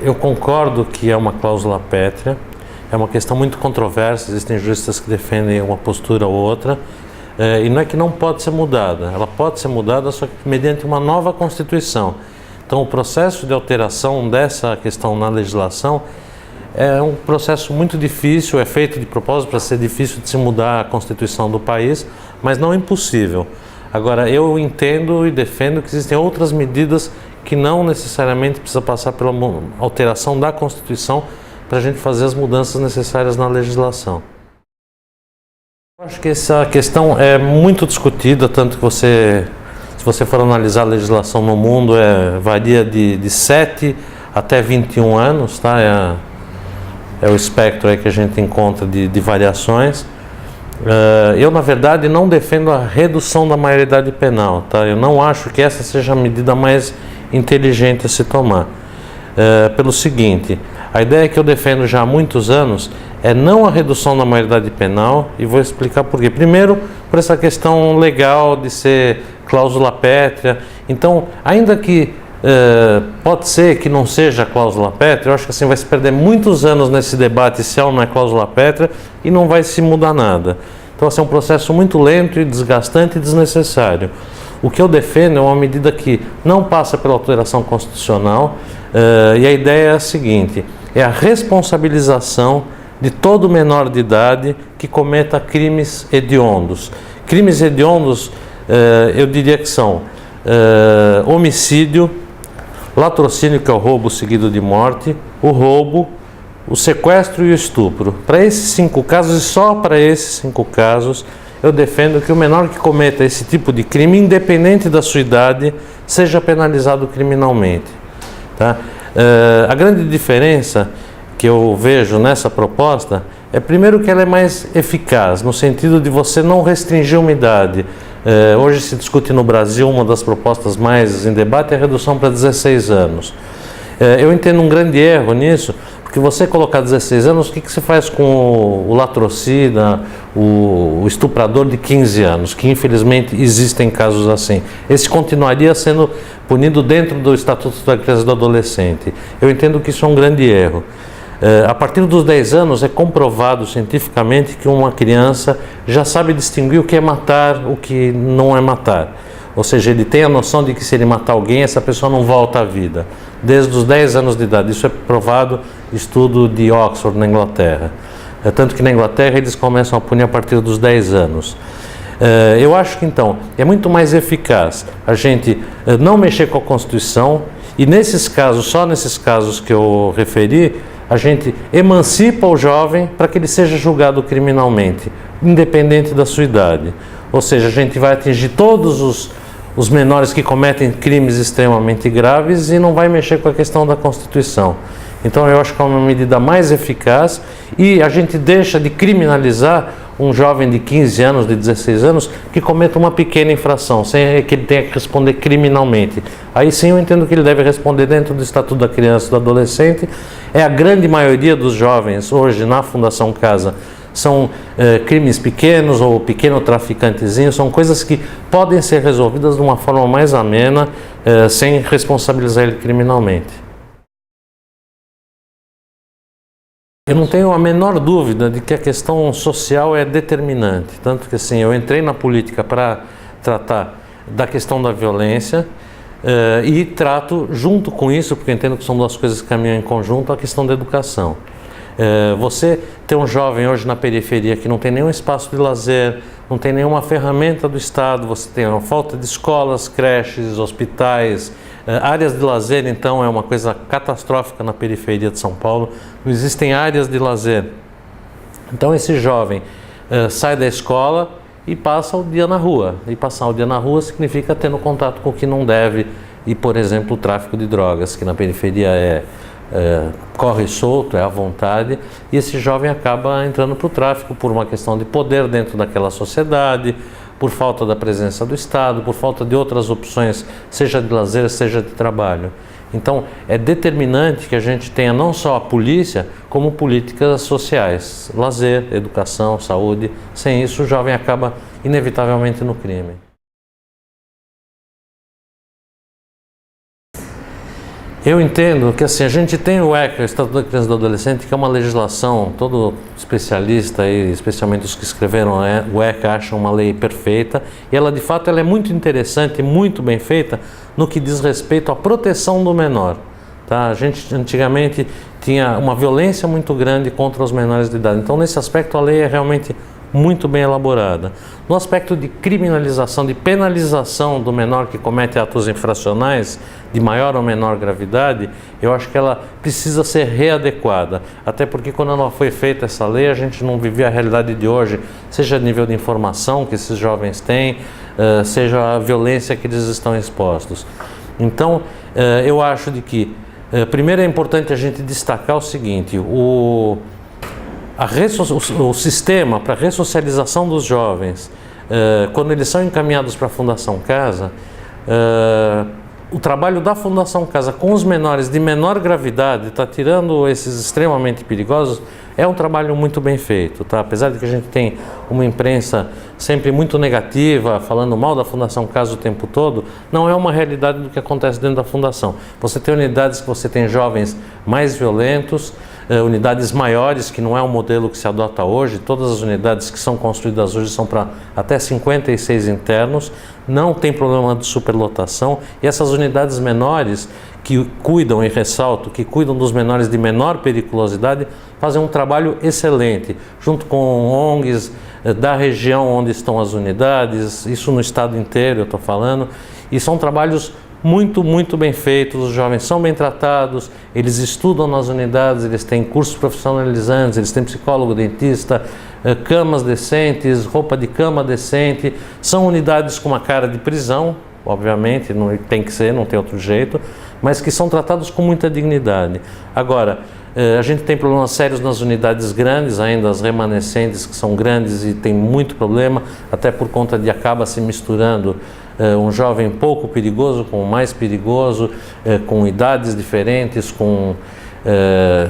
Eu concordo que é uma cláusula pétrea, é uma questão muito controversa, existem juristas que defendem uma postura ou outra, e não é que não pode ser mudada, ela pode ser mudada só que mediante uma nova Constituição. Então o processo de alteração dessa questão na legislação é um processo muito difícil, é feito de propósito para ser difícil de se mudar a Constituição do país, mas não impossível. Agora, eu entendo e defendo que existem outras medidas que não necessariamente precisa passar pela alteração da Constituição para a gente fazer as mudanças necessárias na legislação. Eu acho que essa questão é muito discutida, tanto que se você for analisar a legislação no mundo, varia de 7 até 21 anos, tá? É o espectro aí que a gente encontra de variações. Eu, na verdade, não defendo a redução da maioridade penal, tá? Eu não acho que essa seja a medida mais inteligente a se tomar. Pelo seguinte, a ideia que eu defendo já há muitos anos é não a redução da maioridade penal, e vou explicar por quê. Primeiro, por essa questão legal de ser cláusula pétrea. Então, ainda que pode ser que não seja cláusula pétrea, eu acho que assim vai se perder muitos anos nesse debate se é ou não é cláusula pétrea e não vai se mudar nada. Então, assim, é um processo muito lento e desgastante e desnecessário. O que eu defendo é uma medida que não passa pela alteração constitucional, e a ideia é a seguinte: é a responsabilização de todo menor de idade que cometa crimes hediondos. Crimes hediondos, eu diria que são homicídio, latrocínio, que é o roubo seguido de morte, o roubo, o sequestro e o estupro. Para esses 5 casos, e só para esses 5 casos, eu defendo que o menor que cometa esse tipo de crime, independente da sua idade, seja penalizado criminalmente. Tá? A grande diferença que eu vejo nessa proposta é, primeiro, que ela é mais eficaz, no sentido de você não restringir uma idade. Hoje se discute no Brasil, uma das propostas mais em debate é a redução para 16 anos. Eu entendo um grande erro nisso, porque você colocar 16 anos, o que você faz com o latrocida, o estuprador de 15 anos, que infelizmente existem casos assim? Esse continuaria sendo punido dentro do Estatuto da Criança e do Adolescente. Eu entendo que isso é um grande erro. A partir dos 10 anos é comprovado cientificamente que uma criança já sabe distinguir o que é matar, o que não é matar. Ou seja, ele tem a noção de que se ele matar alguém, essa pessoa não volta à vida. Desde os 10 anos de idade. Isso é provado, estudo de Oxford, na Inglaterra. Tanto que na Inglaterra eles começam a punir a partir dos 10 anos. Eu acho que então é muito mais eficaz a gente não mexer com a Constituição, e nesses casos, só nesses casos que eu referi, a gente emancipa o jovem para que ele seja julgado criminalmente, independente da sua idade. Ou seja, a gente vai atingir todos os menores que cometem crimes extremamente graves e não vai mexer com a questão da Constituição. Então eu acho que é uma medida mais eficaz, e a gente deixa de criminalizar um jovem de 15 anos, de 16 anos, que cometa uma pequena infração, sem que ele tenha que responder criminalmente. Aí sim eu entendo que ele deve responder dentro do Estatuto da Criança e do Adolescente. É a grande maioria dos jovens hoje na Fundação Casa são crimes pequenos ou pequeno traficantezinho, são coisas que podem ser resolvidas de uma forma mais amena, sem responsabilizar ele criminalmente. Eu não tenho a menor dúvida de que a questão social é determinante, tanto que assim, eu entrei na política para tratar da questão da violência, e trato junto com isso, porque eu entendo que são duas coisas que caminham em conjunto, a questão da educação. Você tem um jovem hoje na periferia que não tem nenhum espaço de lazer, não tem nenhuma ferramenta do Estado, você tem uma falta de escolas, creches, hospitais, áreas de lazer. Então é uma coisa catastrófica na periferia de São Paulo, não existem áreas de lazer. Então esse jovem sai da escola e passa o dia na rua, e passar o dia na rua significa tendo contato com o que não deve, e por exemplo o tráfico de drogas, que na periferia corre solto, é à vontade, e esse jovem acaba entrando para o tráfico por uma questão de poder dentro daquela sociedade, por falta da presença do Estado, por falta de outras opções, seja de lazer, seja de trabalho. Então é determinante que a gente tenha não só a polícia, como políticas sociais, lazer, educação, saúde. Sem isso o jovem acaba inevitavelmente no crime. Eu entendo que assim, a gente tem o ECA, o Estatuto da Criança e do Adolescente, que é uma legislação, todo especialista, aí, especialmente os que escreveram o ECA, acham uma lei perfeita, e ela de fato ela é muito interessante, muito bem feita no que diz respeito à proteção do menor. Tá? A gente antigamente tinha uma violência muito grande contra os menores de idade, então nesse aspecto a lei é realmente muito bem elaborada. No aspecto de criminalização, de penalização do menor que comete atos infracionais de maior ou menor gravidade, eu acho que ela precisa ser readequada, até porque quando ela foi feita essa lei, a gente não vivia a realidade de hoje, seja a nível de informação que esses jovens têm, seja a violência que eles estão expostos. Então, eu acho de que, primeiro é importante a gente destacar o seguinte, o sistema para a ressocialização dos jovens, quando eles são encaminhados para a Fundação Casa, o trabalho da Fundação Casa com os menores de menor gravidade, tá tirando esses extremamente perigosos, é um trabalho muito bem feito, tá? Apesar de que a gente tem uma imprensa sempre muito negativa, falando mal da Fundação Casa o tempo todo, não é uma realidade do que acontece dentro da Fundação. Você tem unidades que você tem jovens mais violentos, unidades maiores, que não é um modelo que se adota hoje, todas as unidades que são construídas hoje são para até 56 internos, não tem problema de superlotação, e essas unidades menores que cuidam, e ressalto, que cuidam dos menores de menor periculosidade, fazem um trabalho excelente, junto com ONGs da região onde estão as unidades, isso no estado inteiro eu estou falando, e são trabalhos muito, muito bem feitos, os jovens são bem tratados, eles estudam nas unidades, eles têm cursos profissionalizantes, eles têm psicólogo, dentista, camas decentes, roupa de cama decente, são unidades com uma cara de prisão, obviamente, não tem que ser, não tem outro jeito, mas que são tratados com muita dignidade. Agora, a gente tem problemas sérios nas unidades grandes, ainda as remanescentes que são grandes e tem muito problema, até por conta de acaba se misturando um jovem pouco perigoso com o mais perigoso, com idades diferentes, com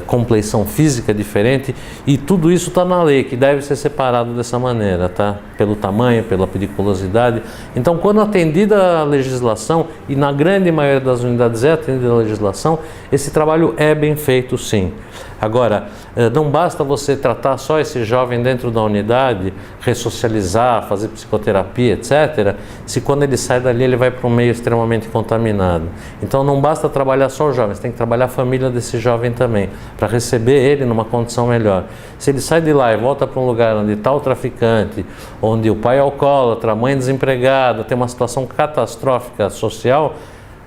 compleição física diferente, e tudo isso está na lei, que deve ser separado dessa maneira, tá? Pelo tamanho, pela periculosidade. Então, quando atendida a legislação, e na grande maioria das unidades é atendida a legislação, esse trabalho é bem feito sim. Agora, não basta você tratar só esse jovem dentro da unidade, ressocializar, fazer psicoterapia, etc., se quando ele sai dali ele vai para um meio extremamente contaminado. Então não basta trabalhar só o jovem, você tem que trabalhar a família desse jovem também, para receber ele numa condição melhor. Se ele sai de lá e volta para um lugar onde está o traficante, onde o pai é alcoólatra, a mãe desempregada, tem uma situação catastrófica social,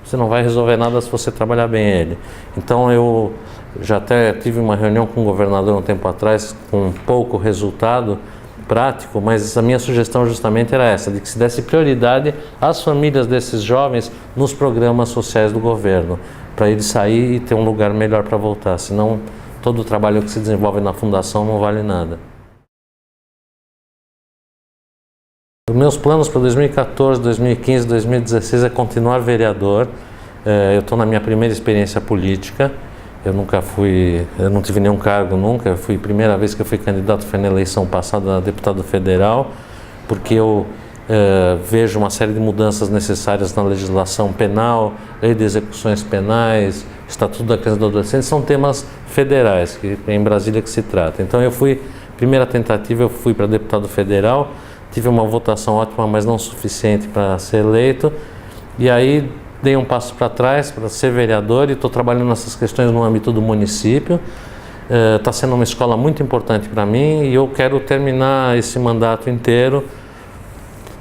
você não vai resolver nada se você trabalhar bem ele. Então eu já até tive uma reunião com o governador um tempo atrás, com pouco resultado prático, mas a minha sugestão justamente era essa, de que se desse prioridade às famílias desses jovens nos programas sociais do governo, para ele sair e ter um lugar melhor para voltar, senão todo o trabalho que se desenvolve na fundação não vale nada. Os meus planos para 2014, 2015, 2016 é continuar vereador. Eu estou na minha primeira experiência política. Eu não tive nenhum cargo nunca. Foi a primeira vez que eu fui candidato, foi na eleição passada a deputado federal, porque eu vejo uma série de mudanças necessárias na legislação penal, lei de execuções penais, Estatuto da Criança e do Adolescente, são temas federais, que é em Brasília que se trata. Então primeira tentativa eu fui para deputado federal, tive uma votação ótima, mas não suficiente para ser eleito, e aí dei um passo para trás para ser vereador e estou trabalhando nessas questões no âmbito do município. Está sendo uma escola muito importante para mim e eu quero terminar esse mandato inteiro,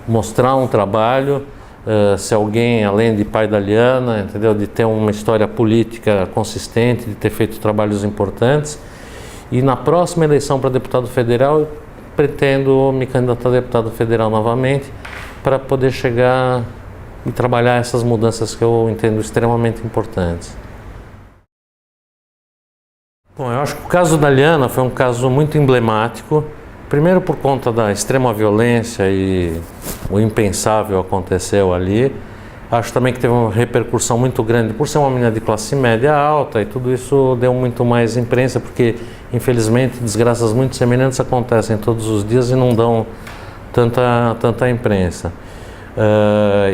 mostrar um trabalho, ser alguém além de pai da Liana, entendeu? De ter uma história política consistente, de ter feito trabalhos importantes. E na próxima eleição para deputado federal, eu pretendo me candidatar a deputado federal novamente para poder chegar e trabalhar essas mudanças que eu entendo extremamente importantes. Bom, eu acho que o caso da Liana foi um caso muito emblemático, primeiro por conta da extrema violência e o impensável aconteceu ali. Acho também que teve uma repercussão muito grande por ser uma menina de classe média alta, e tudo isso deu muito mais imprensa, porque infelizmente desgraças muito semelhantes acontecem todos os dias e não dão tanta imprensa.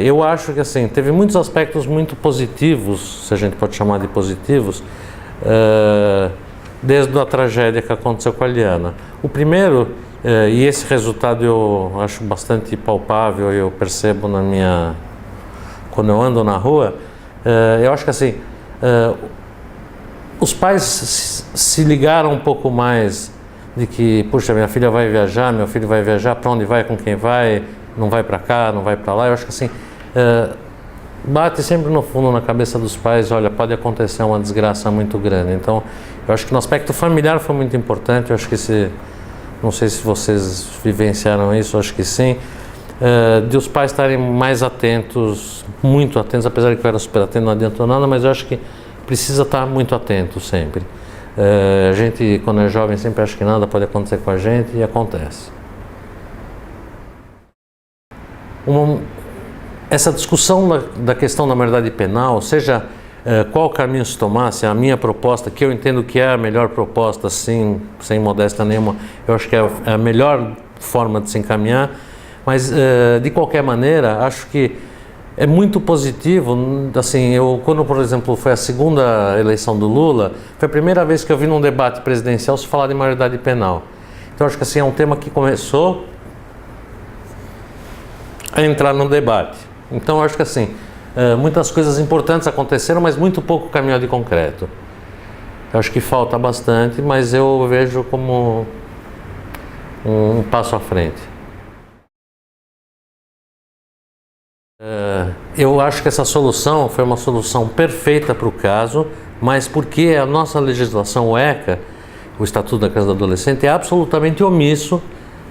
Eu acho que assim, teve muitos aspectos muito positivos, se a gente pode chamar de positivos, desde a tragédia que aconteceu com a Liana. O primeiro, e esse resultado eu acho bastante palpável, eu percebo quando eu ando na rua, eu acho que assim, os pais se ligaram um pouco mais de que, puxa, minha filha vai viajar, meu filho vai viajar, para onde vai, com quem vai, não vai para cá, não vai para lá. Eu acho que assim, bate sempre no fundo na cabeça dos pais, olha, pode acontecer uma desgraça muito grande. Então, eu acho que no aspecto familiar foi muito importante, eu acho que não sei se vocês vivenciaram isso, eu acho que sim, de os pais estarem mais atentos, muito atentos, apesar de que eu era super atento, não adiantou nada, mas eu acho que precisa estar muito atento sempre. A gente, quando é jovem, sempre acha que nada pode acontecer com a gente e acontece. Essa discussão da questão da maioridade penal, seja qual caminho se tomar, se a minha proposta, que eu entendo que é a melhor proposta, sim, sem modéstia nenhuma, eu acho que é a melhor forma de se encaminhar, mas de qualquer maneira, acho que é muito positivo, assim, quando, por exemplo, foi a segunda eleição do Lula, foi a primeira vez que eu vi num debate presidencial se falar de maioridade penal. Então, acho que assim, é um tema que começou a entrar no debate. Então, acho que assim, muitas coisas importantes aconteceram, mas muito pouco caminho de concreto. Eu acho que falta bastante, mas eu vejo como um passo à frente. Eu acho que essa solução foi uma solução perfeita para o caso, mas porque a nossa legislação, o ECA, o Estatuto da Criança e do Adolescente, é absolutamente omisso.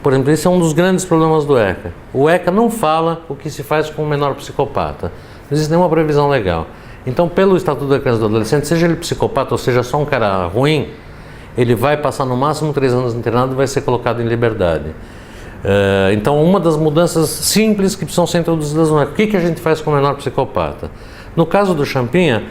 Por exemplo, esse é um dos grandes problemas do ECA. O ECA não fala o que se faz com um menor psicopata. Não existe nenhuma previsão legal. Então, pelo Estatuto da Criança e do Adolescente, seja ele psicopata ou seja só um cara ruim, ele vai passar no máximo 3 anos internado e vai ser colocado em liberdade. Então, uma das mudanças simples que precisam ser introduzidas no ECA. O que a gente faz com o menor psicopata? No caso do Champinha,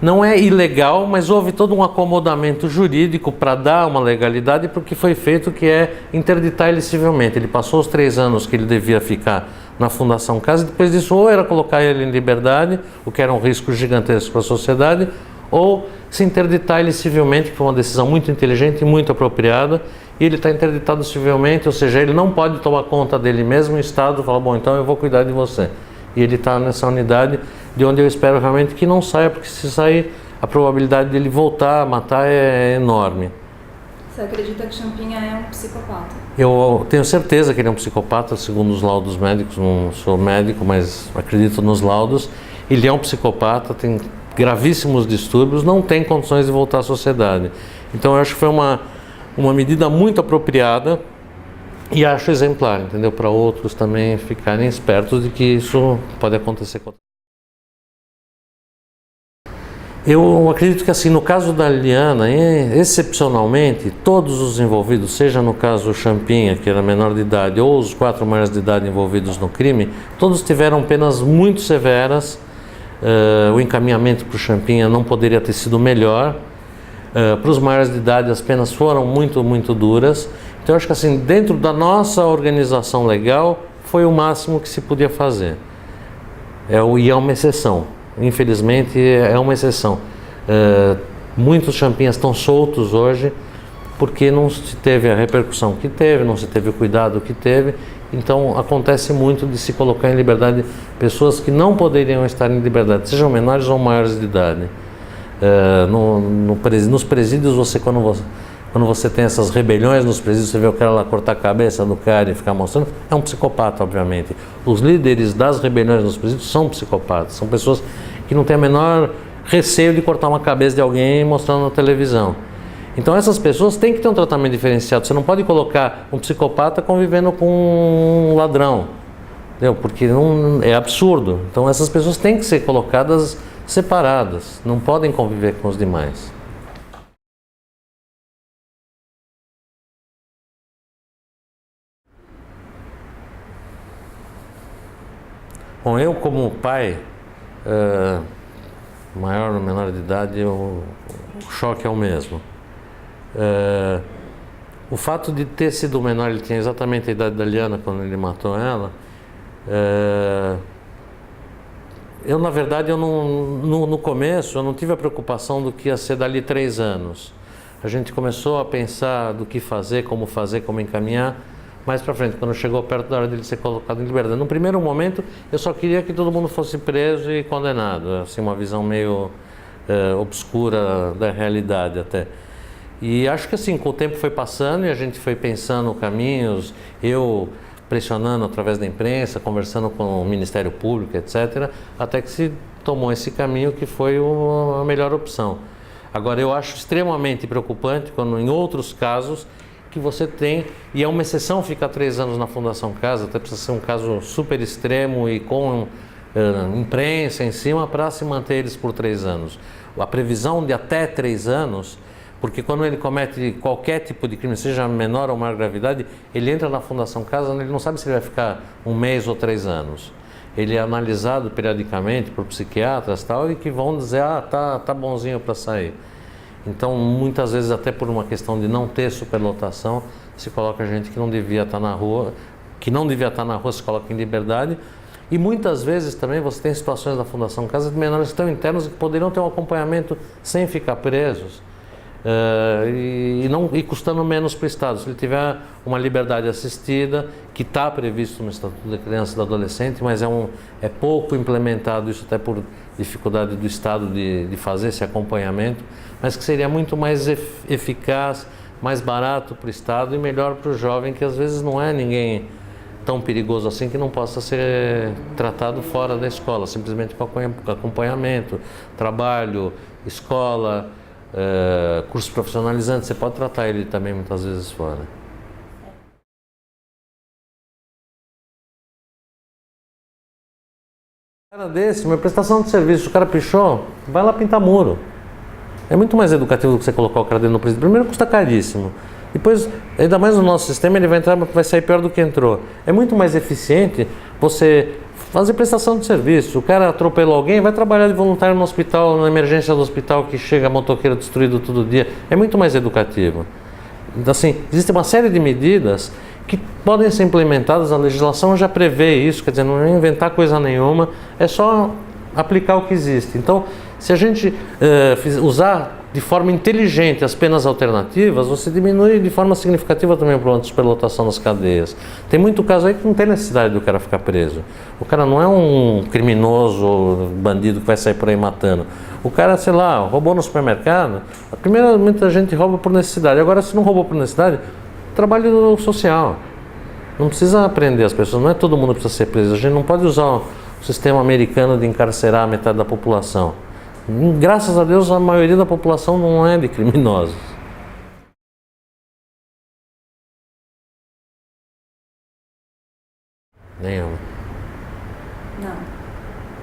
não é ilegal, mas houve todo um acomodamento jurídico para dar uma legalidade para o que foi feito, que é interditar ele civilmente. Ele passou os 3 anos que ele devia ficar na Fundação Casa, e depois disso ou era colocar ele em liberdade, o que era um risco gigantesco para a sociedade, ou se interditar ele civilmente, que foi uma decisão muito inteligente e muito apropriada, e ele está interditado civilmente, ou seja, ele não pode tomar conta dele mesmo, o Estado fala, bom, então eu vou cuidar de você. E ele está nessa unidade, de onde eu espero realmente que não saia, porque se sair, a probabilidade dele voltar a matar é enorme. Você acredita que Champinha é um psicopata? Eu tenho certeza que ele é um psicopata, segundo os laudos médicos, não sou médico, mas acredito nos laudos. Ele é um psicopata, tem gravíssimos distúrbios, não tem condições de voltar à sociedade. Então eu acho que foi uma medida muito apropriada e acho exemplar, entendeu? Para outros também ficarem espertos de que isso pode acontecer com. Eu acredito que assim, no caso da Liana, excepcionalmente, todos os envolvidos, seja no caso o Champinha, que era menor de idade, ou os 4 maiores de idade envolvidos no crime, todos tiveram penas muito severas. O encaminhamento para o Champinha não poderia ter sido melhor. Para os maiores de idade as penas foram muito, muito duras. Então eu acho que assim, dentro da nossa organização legal, foi o máximo que se podia fazer. E é uma exceção. Infelizmente é uma exceção. Muitos Champinhas estão soltos hoje porque não se teve a repercussão que teve, não se teve o cuidado que teve. Então acontece muito de se colocar em liberdade pessoas que não poderiam estar em liberdade, sejam menores ou maiores de idade. Nos presídios, quando você tem essas rebeliões nos presídios, você vê o cara lá cortar a cabeça do cara e ficar mostrando, é um psicopata, obviamente. Os líderes das rebeliões nos presídios são psicopatas, são pessoas que não têm o menor receio de cortar uma cabeça de alguém mostrando na televisão. Então essas pessoas têm que ter um tratamento diferenciado. Você não pode colocar um psicopata convivendo com um ladrão, entendeu? Porque é absurdo. Então essas pessoas têm que ser colocadas separadas, não podem conviver com os demais. Bom, eu como pai, maior ou menor de idade, o choque é o mesmo. O fato de ter sido menor, ele tinha exatamente a idade da Liana quando ele matou ela, Eu, na verdade, no começo, eu não tive a preocupação do que ia ser dali 3 anos. A gente começou a pensar do que fazer, como encaminhar, mais para frente, quando chegou perto da hora dele ser colocado em liberdade. No primeiro momento, eu só queria que todo mundo fosse preso e condenado, assim, uma visão meio obscura da realidade até. E acho que assim, com o tempo foi passando e a gente foi pensando caminhos, eu pressionando através da imprensa, conversando com o Ministério Público, etc., até que se tomou esse caminho que foi a melhor opção. Agora, eu acho extremamente preocupante quando em outros casos que você tem, e é uma exceção ficar 3 anos na Fundação Casa, até precisa ser um caso super extremo e com imprensa em cima para se manter eles por 3 anos. A previsão de até 3 anos, porque quando ele comete qualquer tipo de crime, seja menor ou maior gravidade, ele entra na Fundação Casa, ele não sabe se ele vai ficar 1 mês ou 3 anos. Ele é analisado periodicamente por psiquiatras e que vão dizer, tá bonzinho para sair. Então, muitas vezes, até por uma questão de não ter superlotação, se coloca gente que não devia estar na rua, se coloca em liberdade. E muitas vezes também você tem situações na Fundação Casa de menores que estão internos e que poderiam ter um acompanhamento sem ficar presos. E custando menos para o Estado. Se ele tiver uma liberdade assistida, que está previsto no Estatuto da Criança e do Adolescente, mas é pouco implementado isso até por dificuldade do Estado de fazer esse acompanhamento, mas que seria muito mais eficaz, mais barato para o Estado e melhor para o jovem, que às vezes não é ninguém tão perigoso assim que não possa ser tratado fora da escola, simplesmente com acompanhamento, trabalho, escola, cursos profissionalizantes, você pode tratar ele também muitas vezes fora. Cara desse, uma prestação de serviço, o cara pichou, vai lá pintar muro. É muito mais educativo do que você colocar o cara dentro do presídio. Primeiro custa caríssimo. Depois, ainda mais no nosso sistema, ele vai sair pior do que entrou. É muito mais eficiente você fazer prestação de serviço. O cara atropelou alguém, vai trabalhar de voluntário no hospital, na emergência do hospital, que chega motoqueiro destruído todo dia. É muito mais educativo. Então, assim, existe uma série de medidas que podem ser implementadas, a legislação já prevê isso, quer dizer, não é inventar coisa nenhuma, é só aplicar o que existe. Então, se a gente usar de forma inteligente as penas alternativas, você diminui de forma significativa também o problema de superlotação nas cadeias. Tem muito caso aí que não tem necessidade do cara ficar preso. O cara não é um criminoso, bandido que vai sair por aí matando. O cara, sei lá, roubou no supermercado, primeiramente a gente rouba por necessidade. Agora, se não roubou por necessidade, trabalho social. Não precisa prender as pessoas, não é todo mundo que precisa ser preso. A gente não pode usar o sistema americano de encarcerar a metade da população. Graças a Deus, a maioria da população não é de criminosos. Nenhuma. Não.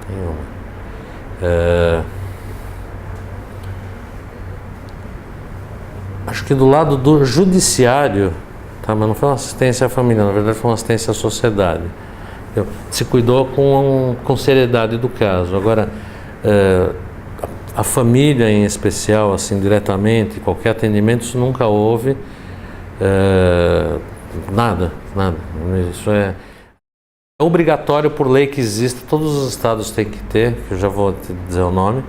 Nenhuma. Acho que do lado do judiciário, tá, mas não foi uma assistência à família, na verdade foi uma assistência à sociedade. Se cuidou com seriedade do caso. Agora, a família em especial, assim, diretamente, qualquer atendimento, isso nunca houve. Nada. Isso é obrigatório por lei que existe, todos os estados têm que ter, que eu já vou te dizer o nome.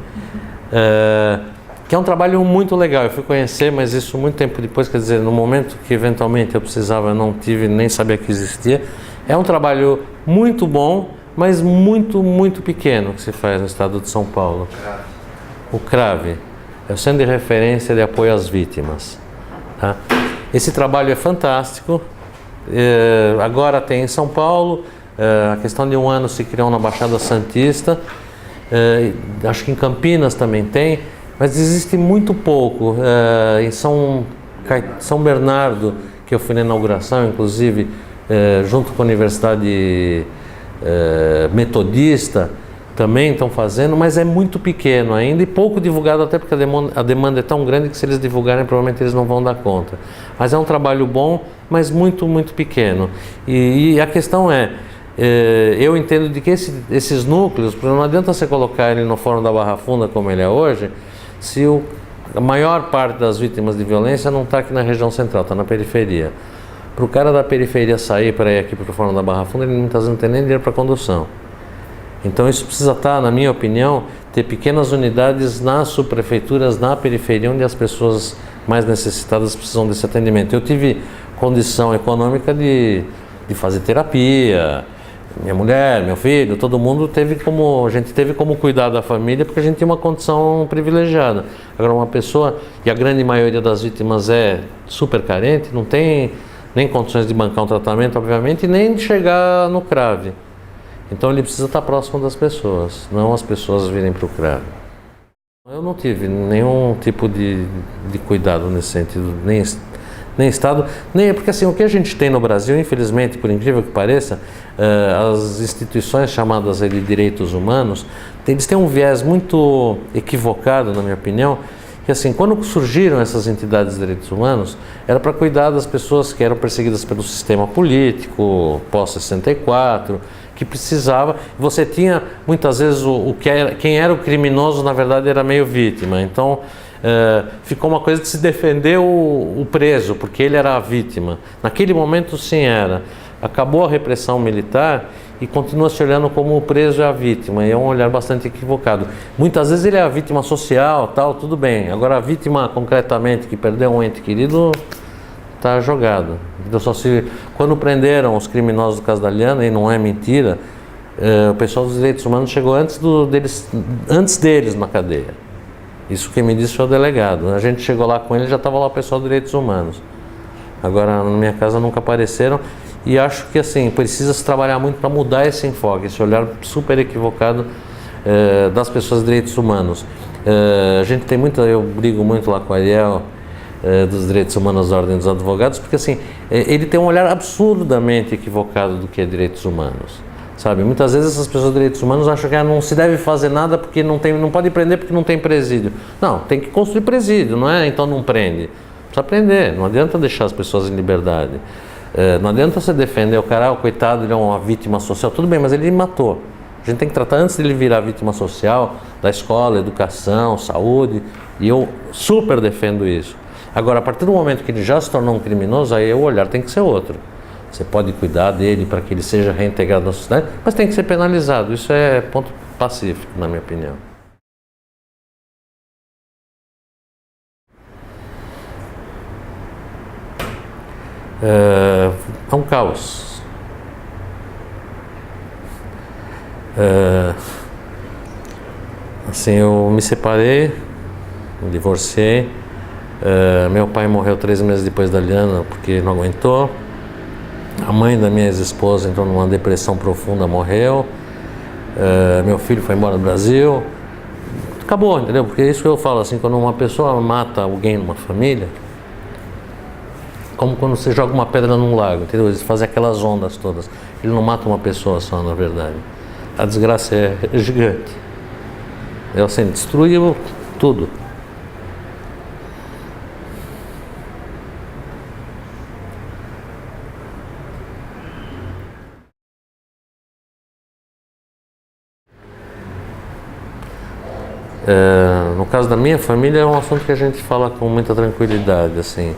Que é um trabalho muito legal, eu fui conhecer, mas isso muito tempo depois, quer dizer, no momento que eventualmente eu precisava, eu não tive, nem sabia que existia. É um trabalho muito bom, mas muito, muito pequeno que se faz no estado de São Paulo. O CRAVE, é o Centro de Referência de Apoio às Vítimas. Tá? Esse trabalho é fantástico, agora tem em São Paulo, a questão de 1 ano se criou na Baixada Santista, acho que em Campinas também tem, mas existe muito pouco. Em São Bernardo, que eu fui na inauguração, inclusive, junto com a Universidade Metodista, também estão fazendo, mas é muito pequeno ainda e pouco divulgado, até porque a demanda é tão grande que se eles divulgarem, provavelmente eles não vão dar conta. Mas é um trabalho bom, mas muito, muito pequeno. E a questão eu entendo de que esses núcleos, não adianta você colocar ele no Fórum da Barra Funda como ele é hoje, se a maior parte das vítimas de violência não está aqui na região central, está na periferia. Para o cara da periferia sair para ir aqui para fora da Barra Funda, ele muitas vezes não tem nem dinheiro para condução. Então isso precisa estar, na minha opinião, ter pequenas unidades nas subprefeituras, na periferia, onde as pessoas mais necessitadas precisam desse atendimento. Eu tive condição econômica de fazer terapia, minha mulher, meu filho, todo mundo a gente teve como cuidar da família porque a gente tinha uma condição privilegiada. Agora uma pessoa, e a grande maioria das vítimas é super carente, não tem nem condições de bancar um tratamento, obviamente, e nem de chegar no CRAV. Então ele precisa estar próximo das pessoas, não as pessoas virem para o CRAV. Eu não tive nenhum tipo de cuidado nesse sentido, nem Estado, nem porque assim, o que a gente tem no Brasil, infelizmente, por incrível que pareça, as instituições chamadas de direitos humanos, eles têm um viés muito equivocado, na minha opinião, que assim, quando surgiram essas entidades de direitos humanos, era para cuidar das pessoas que eram perseguidas pelo sistema político, pós-64, que precisava, você tinha muitas vezes quem era o criminoso, na verdade, era meio vítima, então ficou uma coisa de se defender o preso, porque ele era a vítima. Naquele momento sim era. Acabou a repressão militar e continua se olhando como o preso é a vítima, e é um olhar bastante equivocado. Muitas vezes ele é a vítima social, tal, tudo bem. Agora a vítima concretamente que perdeu um ente querido está jogado. Então, quando prenderam os criminosos do caso da Liana, e não é mentira, o pessoal dos direitos humanos chegou antes deles na cadeia. Isso que me disse foi o delegado. A gente chegou lá com ele, já estava lá o pessoal dos direitos humanos. Agora, na minha casa nunca apareceram. E acho que assim, precisa se trabalhar muito para mudar esse enfoque, esse olhar super equivocado das pessoas de direitos humanos. A gente tem eu brigo muito lá com o Ariel, dos direitos humanos da Ordem dos Advogados, porque assim, ele tem um olhar absurdamente equivocado do que é direitos humanos. Sabe, muitas vezes essas pessoas de direitos humanos acham que não se deve fazer nada porque não pode prender porque não tem presídio. Não, tem que construir presídio, não é? Então não prende. Precisa prender, não adianta deixar as pessoas em liberdade. Não adianta você defender o cara, o coitado, ele é uma vítima social, tudo bem, mas ele matou. A gente tem que tratar antes dele virar vítima social, da escola, educação, saúde, e eu super defendo isso. Agora, a partir do momento que ele já se tornou um criminoso, aí o olhar tem que ser outro. Você pode cuidar dele para que ele seja reintegrado na sociedade, mas tem que ser penalizado. Isso é ponto pacífico, na minha opinião. É um caos. Assim, eu me separei, me divorciei. Meu pai morreu 3 meses depois da Liana porque não aguentou. A mãe da minha ex-esposa entrou numa depressão profunda, morreu. Meu filho foi embora do Brasil. Acabou, entendeu? Porque é isso que eu falo, assim, quando uma pessoa mata alguém numa família, como quando você joga uma pedra num lago, entendeu? Eles fazem aquelas ondas todas. Ele não mata uma pessoa só, na verdade. A desgraça é gigante. É assim, destruiu tudo. No caso da minha família é um assunto que a gente fala com muita tranquilidade, assim,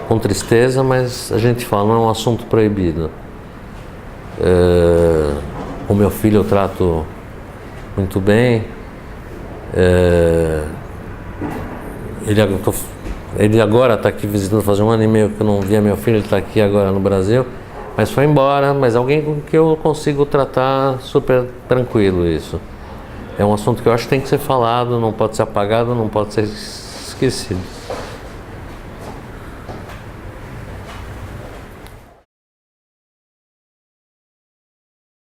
com tristeza, mas a gente fala, não é um assunto proibido. O meu filho eu trato muito bem. Ele agora está aqui visitando, faz 1 ano e meio que eu não via meu filho, ele está aqui agora no Brasil, mas foi embora, mas alguém com que eu consigo tratar super tranquilo isso. É um assunto que eu acho que tem que ser falado, não pode ser apagado, não pode ser esquecido.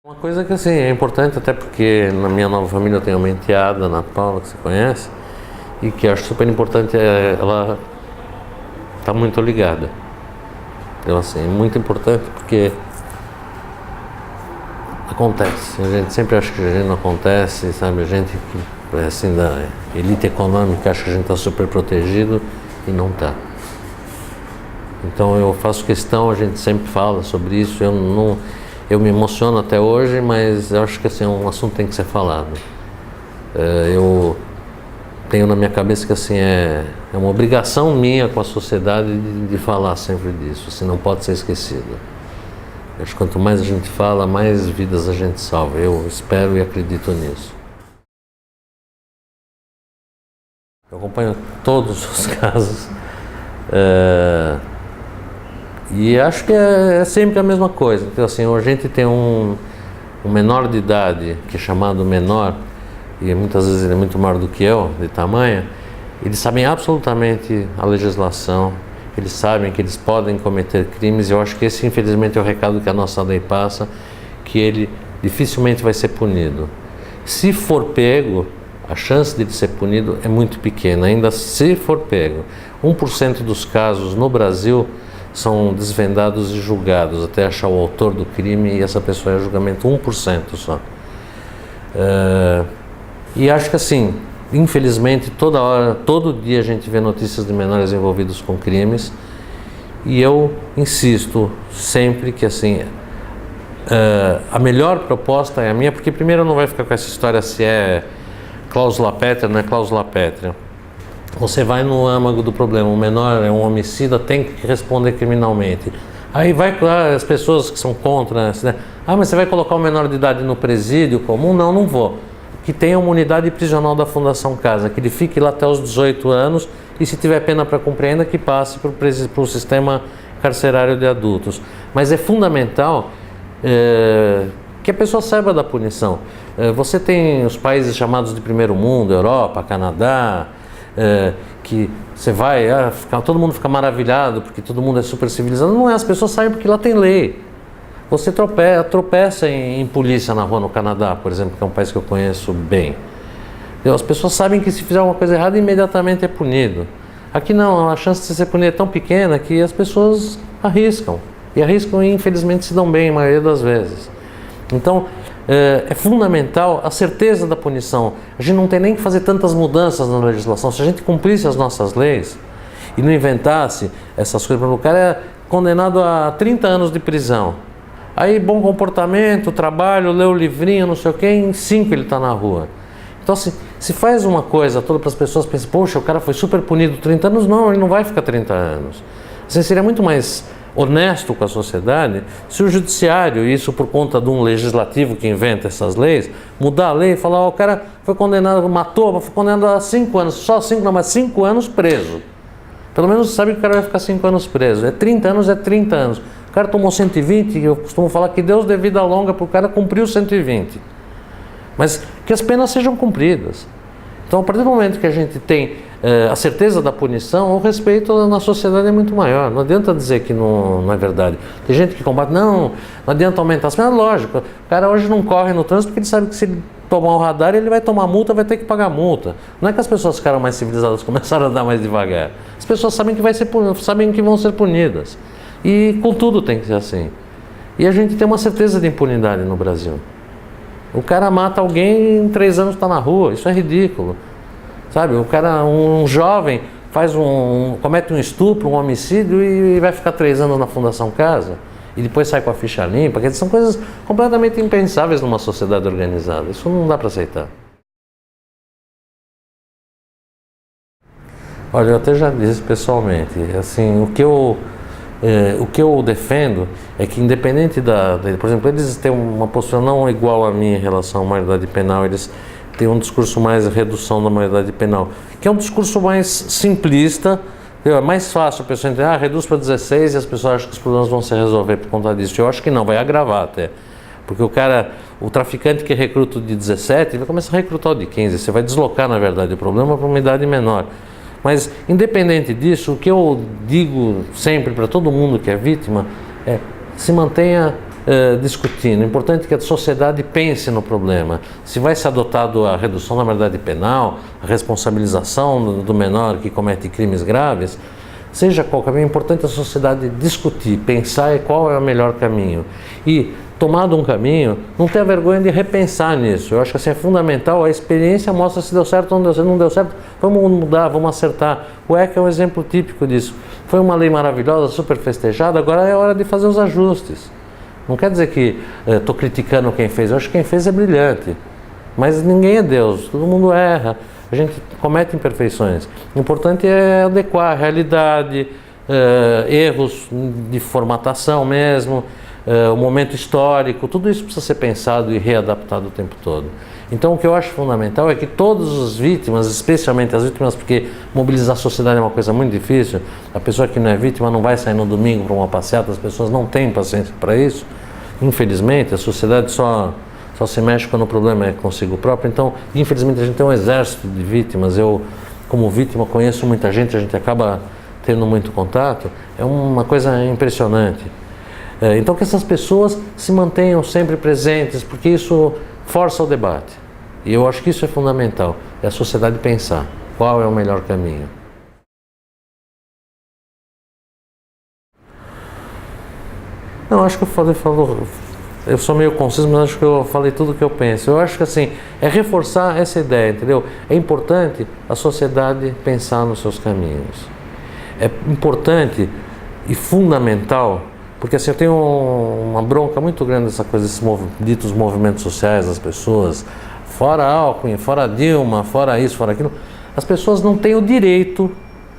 Uma coisa que assim, é importante, até porque na minha nova família eu tenho uma enteada, Ana Paula, que você conhece, e que eu acho super importante, ela está muito ligada. Então assim, é muito importante porque acontece, a gente sempre acha que a gente não acontece, sabe, a gente que é assim da elite econômica acha que a gente está super protegido e não está. Então eu faço questão, a gente sempre fala sobre isso, eu me emociono até hoje, mas eu acho que assim, um assunto tem que ser falado. Eu tenho na minha cabeça que assim é uma obrigação minha com a sociedade de falar sempre disso, assim, não pode ser esquecido. Acho que quanto mais a gente fala, mais vidas a gente salva. Eu espero e acredito nisso. Eu acompanho todos os casos e acho que é sempre a mesma coisa. Então, assim, a gente tem um menor de idade, que é chamado menor, e muitas vezes ele é muito maior do que eu, de tamanho. Eles sabem absolutamente a legislação, eles sabem que eles podem cometer crimes, e eu acho que esse, infelizmente, é o recado que a nossa lei passa, que ele dificilmente vai ser punido. Se for pego, a chance de ele ser punido é muito pequena, ainda se for pego. 1% dos casos no Brasil são desvendados e julgados, até achar o autor do crime, e essa pessoa é julgamento 1% só. E acho que assim, infelizmente, toda hora, todo dia a gente vê notícias de menores envolvidos com crimes, e eu insisto sempre que assim, a melhor proposta é a minha, porque primeiro não vai ficar com essa história se é cláusula pétrea, não é cláusula pétrea. Você vai no âmago do problema, o menor é um homicida, tem que responder criminalmente. Aí vai as pessoas que são contra, né? Mas você vai colocar o menor de idade no presídio comum? Não, não vou. Que tenha uma unidade prisional da Fundação Casa, que ele fique lá até os 18 anos, e se tiver pena para cumprir ainda, que passe para o sistema carcerário de adultos. Mas é fundamental que a pessoa saiba da punição. Você tem os países chamados de primeiro mundo, Europa, Canadá, que você vai, todo mundo fica maravilhado porque todo mundo é super civilizado. Não é, as pessoas sabem porque lá tem lei. Você tropeça em polícia na rua no Canadá, por exemplo, que é um país que eu conheço bem. As pessoas sabem que se fizer uma coisa errada, imediatamente é punido. Aqui não, a chance de ser punido é tão pequena que as pessoas arriscam. E arriscam e infelizmente se dão bem a maioria das vezes. Então, é fundamental a certeza da punição. A gente não tem nem que fazer tantas mudanças na legislação. Se a gente cumprisse as nossas leis e não inventasse essas coisas, o cara é condenado a 30 anos de prisão. Aí, bom comportamento, trabalho, lê o livrinho, não sei o quê, em 5 ele está na rua. Então, assim, se faz uma coisa toda para as pessoas pensarem, poxa, o cara foi super punido 30 anos, não, ele não vai ficar 30 anos. Assim, seria muito mais honesto com a sociedade se o judiciário, isso por conta de um legislativo que inventa essas leis, mudar a lei e falar, o cara foi condenado, matou, foi condenado a 5 anos, só 5 não, mas 5 anos preso. Pelo menos sabe que o cara vai ficar 5 anos preso. É 30 anos, é 30 anos. O cara tomou 120, eu costumo falar que Deus dê vida longa para o cara cumprir os 120. Mas que as penas sejam cumpridas. Então, a partir do momento que a gente tem a certeza da punição, o respeito na sociedade é muito maior. Não adianta dizer que não é verdade. Tem gente que combate, não adianta aumentar as penas. Lógico, o cara hoje não corre no trânsito porque ele sabe que se ele tomar um radar, ele vai tomar multa, vai ter que pagar multa. Não é que as pessoas ficaram mais civilizadas, começaram a andar mais devagar. As pessoas sabem que sabem que vão ser punidas. E com tudo tem que ser assim. E a gente tem uma certeza de impunidade no Brasil. O cara mata alguém e em 3 anos está na rua. Isso é ridículo. Sabe, o cara, um jovem, comete um estupro, um homicídio e vai ficar 3 anos na Fundação Casa. E depois sai com a ficha limpa. Quer dizer, são coisas completamente impensáveis numa sociedade organizada. Isso não dá para aceitar. Olha, eu até já disse pessoalmente, assim, o que eu defendo é que, independente por exemplo, eles têm uma postura não igual a minha em relação à maioridade penal, eles têm um discurso mais redução da maioridade penal, que é um discurso mais simplista. É mais fácil a pessoa entender, reduz para 16 e as pessoas acham que os problemas vão se resolver por conta disso. Eu acho que não, vai agravar até. Porque o traficante que recruta de 17, vai começar a recrutar o de 15. Você vai deslocar, na verdade, o problema para uma idade menor. Mas, independente disso, o que eu digo sempre para todo mundo que é vítima é se mantenha discutindo. É importante que a sociedade pense no problema. Se vai ser adotado a redução da maioridade penal, a responsabilização do menor que comete crimes graves, seja qual caminho, é importante a sociedade discutir, pensar qual é o melhor caminho. E, tomado um caminho, não ter vergonha de repensar nisso. Eu acho que assim, é fundamental, a experiência mostra se deu certo ou não deu certo, vamos mudar, vamos acertar. O ECA é um exemplo típico disso. Foi uma lei maravilhosa, super festejada, agora é hora de fazer os ajustes. Não quer dizer que estou criticando quem fez, eu acho que quem fez é brilhante. Mas ninguém é Deus, todo mundo erra. A gente comete imperfeições. O importante é adequar a realidade, erros de formatação mesmo, o momento histórico, tudo isso precisa ser pensado e readaptado o tempo todo. Então o que eu acho fundamental é que todas as vítimas, especialmente as vítimas, porque mobilizar a sociedade é uma coisa muito difícil, a pessoa que não é vítima não vai sair no domingo para uma passeata, as pessoas não têm paciência para isso, infelizmente a sociedade só se mexe quando o problema é consigo próprio. Então infelizmente a gente tem um exército de vítimas, eu como vítima conheço muita gente, a gente acaba tendo muito contato, é uma coisa impressionante. Então que essas pessoas se mantenham sempre presentes, porque isso força o debate. E eu acho que isso é fundamental, é a sociedade pensar qual é o melhor caminho. Não, acho que eu sou meio conciso, mas acho que eu falei tudo o que eu penso. Eu acho que assim, é reforçar essa ideia, entendeu? É importante a sociedade pensar nos seus caminhos. É importante e fundamental, porque assim, eu tenho uma bronca muito grande dessa coisa, desses ditos movimentos sociais das pessoas, fora Alckmin, fora Dilma, fora isso, fora aquilo. As pessoas não têm o direito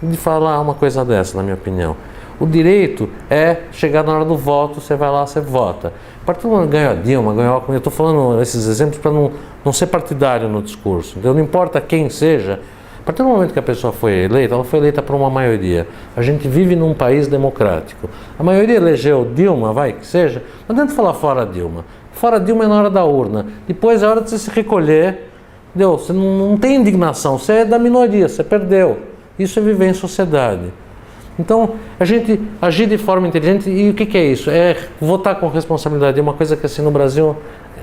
de falar uma coisa dessa, na minha opinião. O direito é chegar na hora do voto, você vai lá, você vota. A partir do momento que ganhou a Dilma, ganhou a Alckmin, eu estou falando esses exemplos para não ser partidário no discurso. Então, não importa quem seja, a partir do momento que a pessoa foi eleita, ela foi eleita por uma maioria. A gente vive num país democrático. A maioria elegeu Dilma, vai, que seja. Não adianta falar fora Dilma. Fora Dilma é na hora da urna. Depois é hora de você se recolher. Entendeu? Você não tem indignação, você é da minoria, você perdeu. Isso é viver em sociedade. Então, a gente agir de forma inteligente, e o que é isso? É votar com responsabilidade. É uma coisa que assim no Brasil,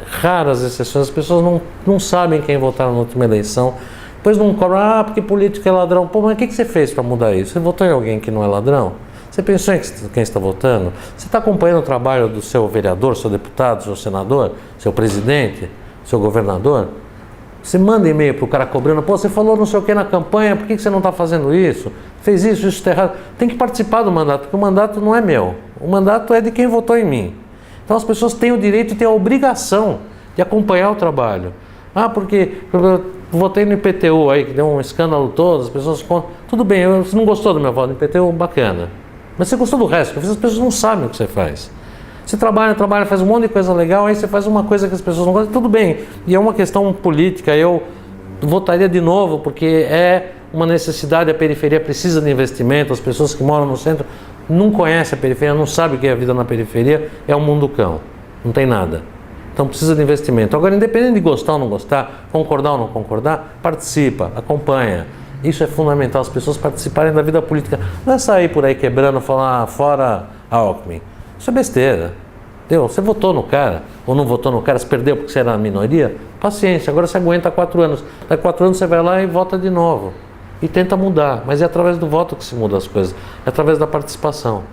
raras exceções, as pessoas não sabem quem votaram na última eleição. Depois não cobram, porque político é ladrão. Pô, mas o que você fez para mudar isso? Você votou em alguém que não é ladrão? Você pensou em quem está votando? Você está acompanhando o trabalho do seu vereador, seu deputado, seu senador, seu presidente, seu governador? Você manda e-mail para o cara cobrando, pô, você falou não sei o que na campanha, por que você não está fazendo isso? Fez isso está errado. Tem que participar do mandato, porque o mandato não é meu. O mandato é de quem votou em mim. Então as pessoas têm o direito e têm a obrigação de acompanhar o trabalho. Porque eu votei no IPTU aí, que deu um escândalo todo, as pessoas contam. Tudo bem, você não gostou do meu voto no IPTU, bacana. Mas você gostou do resto, porque as pessoas não sabem o que você faz. Você trabalha, faz um monte de coisa legal, aí você faz uma coisa que as pessoas não gostam, tudo bem. E é uma questão política, eu votaria de novo, porque é uma necessidade, a periferia precisa de investimento, as pessoas que moram no centro não conhecem a periferia, não sabem o que é a vida na periferia, é um mundo cão, não tem nada. Então precisa de investimento. Agora, independente de gostar ou não gostar, concordar ou não concordar, participa, acompanha. Isso é fundamental, as pessoas participarem da vida política. Não é sair por aí quebrando, falar fora Alckmin. Isso é besteira. Entendeu? Você votou no cara, ou não votou no cara, você perdeu porque você era a minoria, paciência, agora você aguenta 4 anos. Daqui a 4 anos você vai lá e vota de novo. E tenta mudar, mas é através do voto que se muda as coisas, é através da participação.